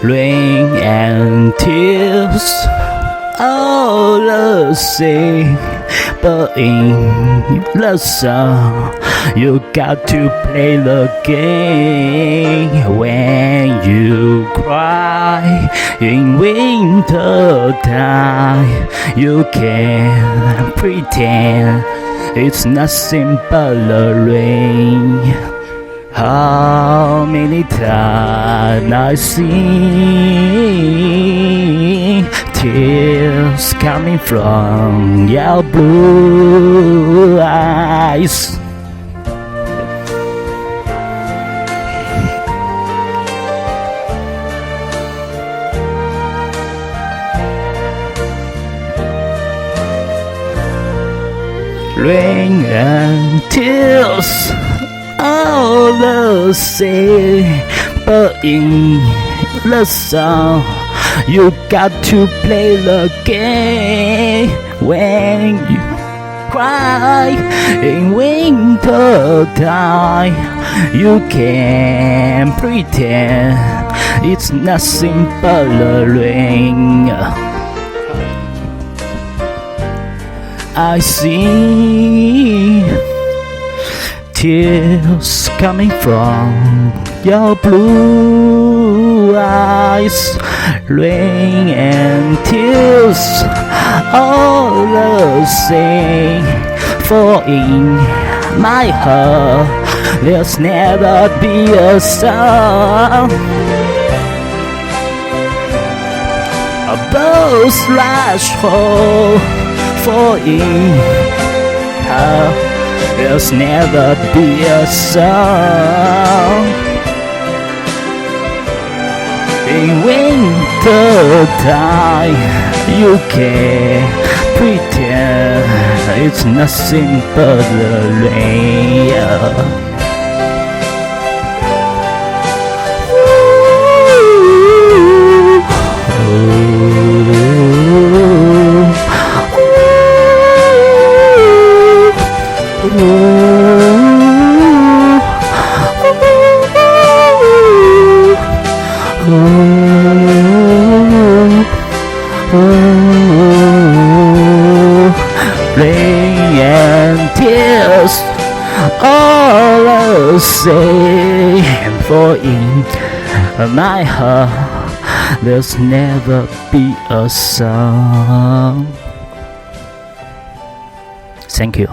rain and tears, all the same. But in the sun, you got to play the game. When you cry in winter time, you can pretend it's nothing but the rain. How many times I see tears coming from your blue eyes. Rain and tears, all the same. But in the sun, you got to play the game. When you cry in winter time, you can pretend it's nothing but the rain. I see tears coming from your blue eyes. Rain and tears, all the same. For in my heart, there's never be a song. A boat rush home. For in her, there's never be a song. In winter time, you can pretend it's nothing but the rain. Rain and tears, all the same. For in my heart, there's never be a song. Thank you.